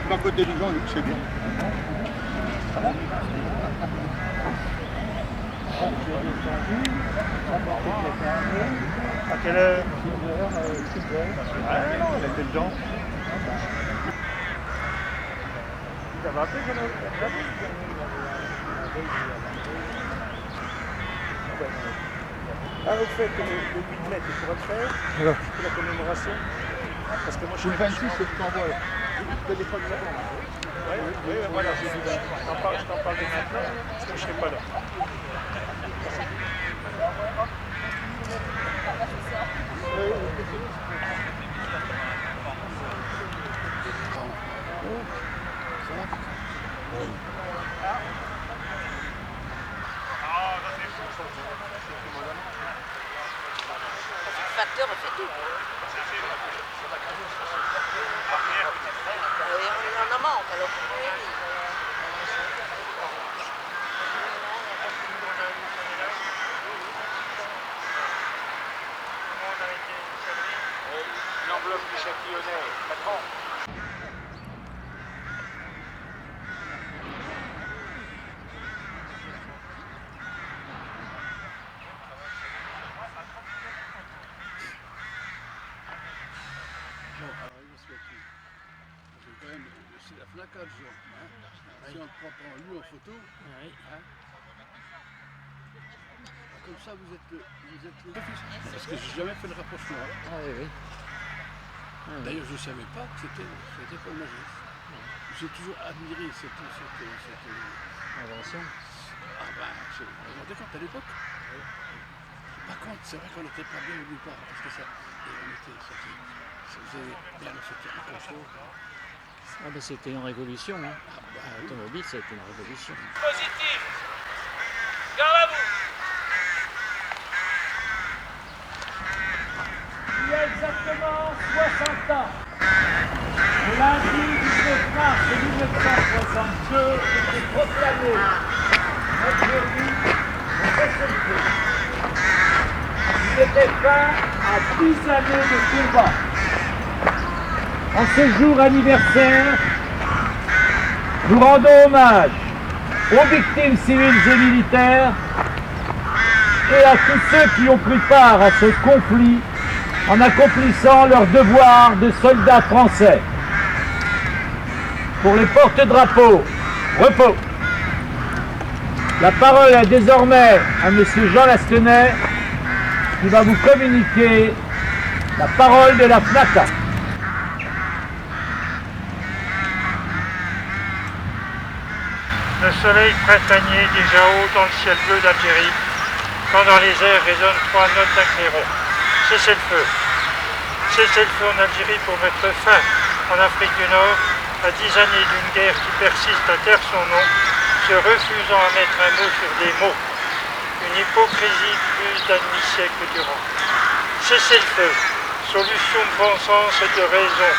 Ma côté du gens, c'est bien. À quelle heure? 6 heures. Ah non, il était dedans. Ça va appeler, Ah, au fait, le 8 mai, tu pourras le faire pour la commémoration? Parce que moi, je Le 26, c'est le t'envoie. Le téléphone là-bas. Oui, voilà, je t'en parle dès maintenant, parce que je ne serai pas là. Le facteur a fait tout. On en manque alors. L'enveloppe du châtillonnais, patron. C'est la FNAC à jour. Si on ne prend pas lui en photo, hein, comme ça vous êtes le fils. Parce que j'ai jamais fait le rapprochement. Ah oui. D'ailleurs je ne savais pas que c'était Paul Magès. J'ai toujours admiré cette Invention. Ah ben, je me rendais compte à l'époque. Par contre, c'est vrai qu'on n'était pas bien au départ, parce que ça faisait bien le soutien à contrôle. Ah ben c'était une révolution. Hein. L'automobile, ça a été une révolution. Positif. Garde à vous. Il y a exactement 60 ans, le lundi 19 mars 1962, était proclamé notre vie au cessez-le-feu. Il était fin à 10 années de combat. En ce jour anniversaire, nous rendons hommage aux victimes civiles et militaires et à tous ceux qui ont pris part à ce conflit en accomplissant leur devoir de soldats français. Pour les porte-drapeaux, repos. La parole est désormais à M. Jean Lastenay qui va vous communiquer la parole de la FNACA. Le soleil printanier déjà haut dans le ciel bleu d'Algérie, quand dans les airs résonnent 3 notes d'un clairon. Cessez-le-feu. Cessez-le-feu en Algérie pour mettre fin en Afrique du Nord à 10 années d'une guerre qui persiste à taire son nom, se refusant à mettre un mot sur des mots. Une hypocrisie plus d'un demi-siècle durant. Cessez-le-feu. Solution de bon sens et de raison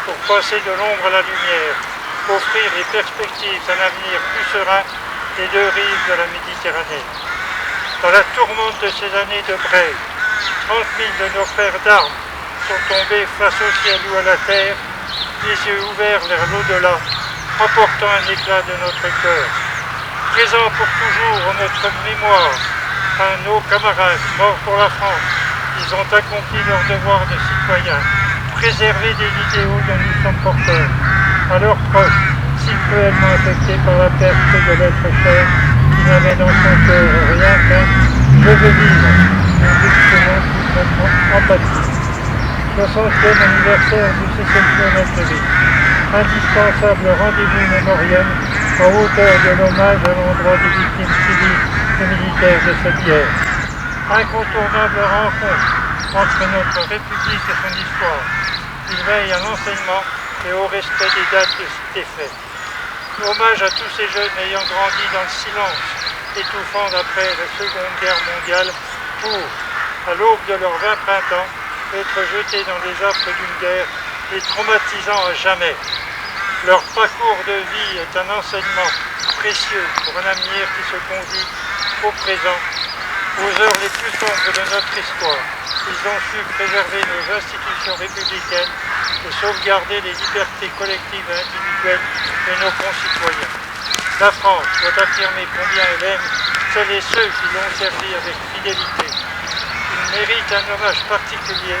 pour passer de l'ombre à la lumière, offrir les perspectives d'un avenir plus serein des deux rives de la Méditerranée. Dans la tourmente de ces années de brève, 30 000 de nos frères d'armes sont tombés face au ciel ou à la terre, les yeux ouverts vers l'au-delà, emportant un éclat de notre cœur. Présent pour toujours en notre mémoire, à nos camarades morts pour la France, ils ont accompli leur devoir de citoyens, préservé des idéaux dont nous sommes porteurs, à leurs proches, si cruellement affectés par la perte de l'être cher, qui n'avait dans son cœur rien qu'un « je veux vivre », nous exprimons toute notre empathie. 60e anniversaire du cessez-le-feu en Algérie. Indispensable rendez-vous mémoriel en hauteur de l'hommage à l'endroit des victimes civiles et militaires de cette guerre. Incontournable rencontre entre notre République et son histoire. Il veille à l'enseignement et au respect des dates de ces faits. Hommage à tous ces jeunes ayant grandi dans le silence étouffant après la Seconde Guerre mondiale pour, à l'aube de leurs 20 printemps, être jetés dans les affres d'une guerre les traumatisant à jamais. Leur parcours de vie est un enseignement précieux pour un avenir qui se conjugue au présent, aux heures les plus sombres de notre histoire. Ils ont su préserver nos institutions républicaines et sauvegarder les libertés collectives et individuelles de nos concitoyens. La France doit affirmer combien elle aime celles et ceux qui l'ont servi avec fidélité. Ils méritent un hommage particulier.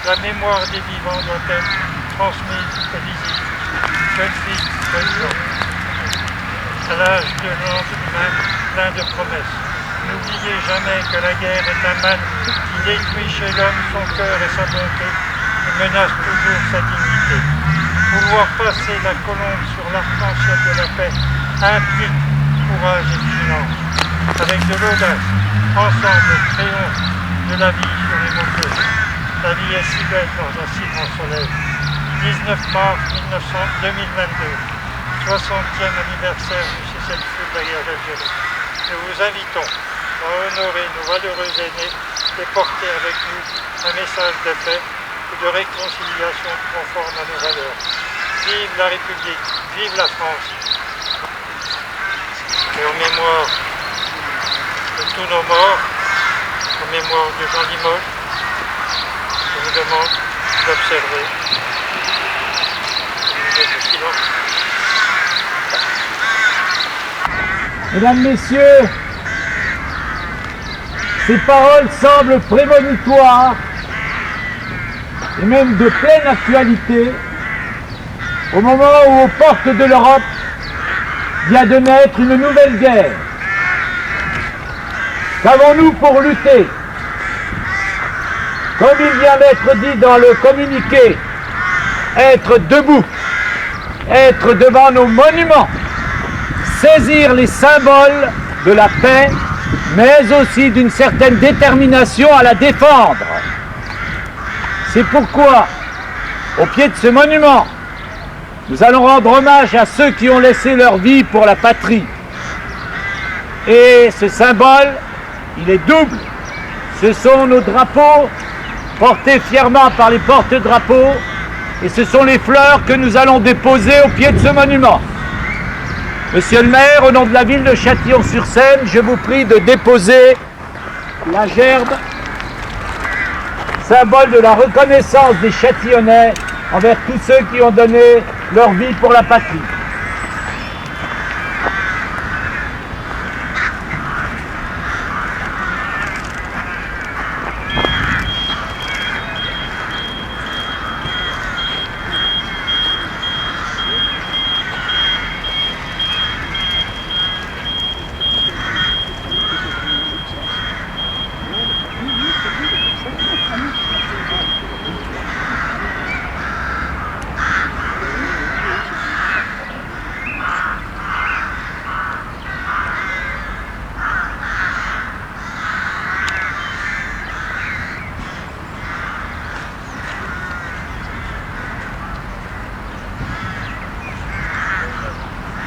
La mémoire des vivants doit être transmise et visible. Jeune fille, jeune femme. À l'âge de lendemain plein de promesses. N'oubliez jamais que la guerre est un mal qui détruit chez l'homme son cœur et sa bonté et menace toujours sa dignité. Vouloir passer la colombe sur l'arc-en-ciel de la paix implique courage et vigilance. Avec de l'audace, ensemble, créons de la vie sur les mots. La vie est si belle dans un si grand soleil. 19 mars 2022, 60e anniversaire du cessez-le-feu de la guerre d'Algérie. Nous vous invitons à honorer nos valeureux aînés et porter avec nous un message de paix et de réconciliation conforme à nos valeurs. Vive la République, vive la France. Et en mémoire de tous nos morts, en mémoire de Jean Limoges, je vous demande d'observer le silence. Mesdames, Messieurs, ces paroles semblent prémonitoires et même de pleine actualité au moment où, aux portes de l'Europe, vient de naître une nouvelle guerre. Qu'avons-nous pour lutter? Comme il vient d'être dit dans le communiqué, être debout, être devant nos monuments, saisir les symboles de la paix, mais aussi d'une certaine détermination à la défendre. C'est pourquoi, au pied de ce monument, nous allons rendre hommage à ceux qui ont laissé leur vie pour la patrie. Et ce symbole, il est double. Ce sont nos drapeaux, portés fièrement par les porte-drapeaux, et ce sont les fleurs que nous allons déposer au pied de ce monument. Monsieur le maire, au nom de la ville de Châtillon-sur-Seine, je vous prie de déposer la gerbe, symbole de la reconnaissance des Châtillonnais envers tous ceux qui ont donné leur vie pour la patrie.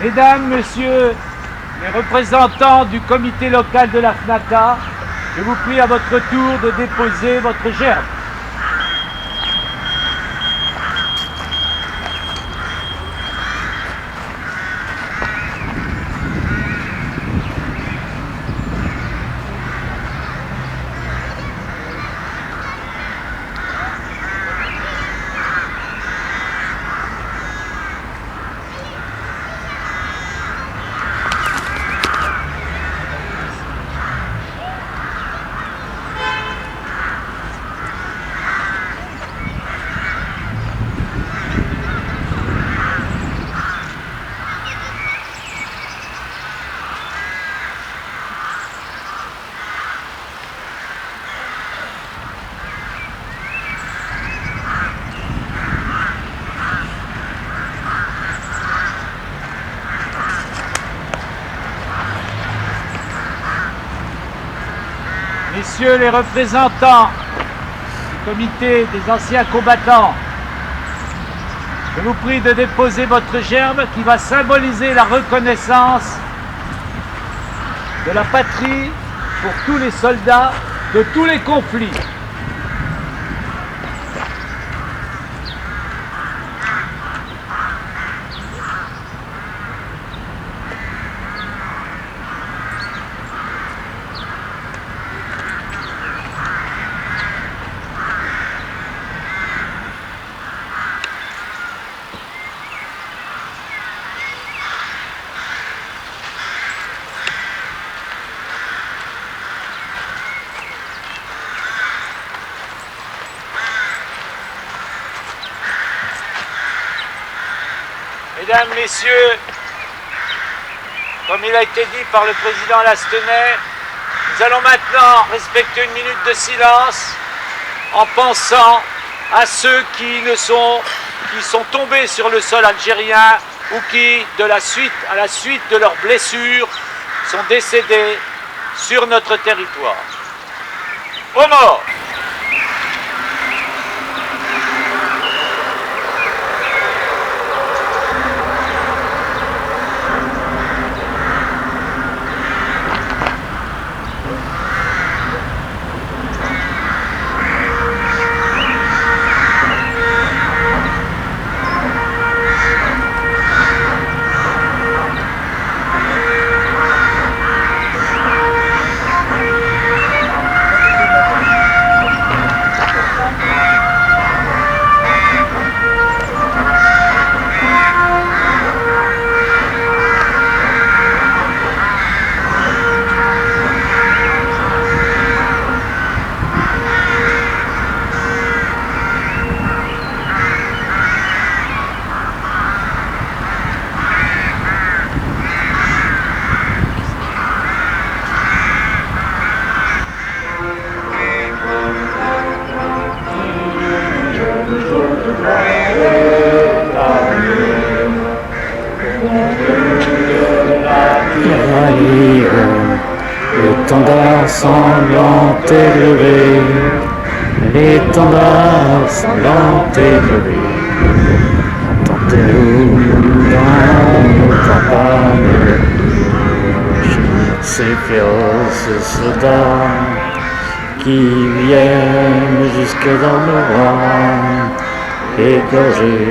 Mesdames, Messieurs les représentants du comité local de la FNACA, je vous prie à votre tour de déposer votre gerbe. Messieurs les représentants du comité des anciens combattants, je vous prie de déposer votre gerbe qui va symboliser la reconnaissance de la patrie pour tous les soldats de tous les conflits. Mesdames, Messieurs, comme il a été dit par le président Lastenay, nous allons maintenant respecter une minute de silence en pensant à ceux qui sont tombés sur le sol algérien ou qui, à la suite de leurs blessures, sont décédés sur notre territoire. Aux morts! L'étendard sanglant élevé, l'étendard sanglant élevé, entendez-nous dans nos campagnes, ces féroces soldats qui viennent jusque dans nos rangs, égorger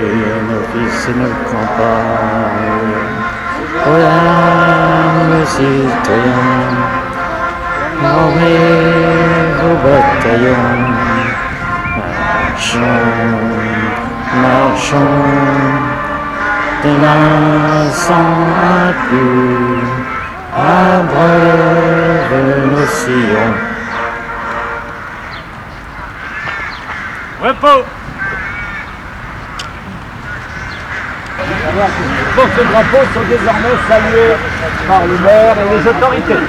nos fils et nos campagnes. Voilà, nos citoyens, armez vos bataillons, marchons, marchons, de l'un sans plus, abreuve nos sillons. Repos. Pour ce drapeau sont désormais salués par le maire et les autorités.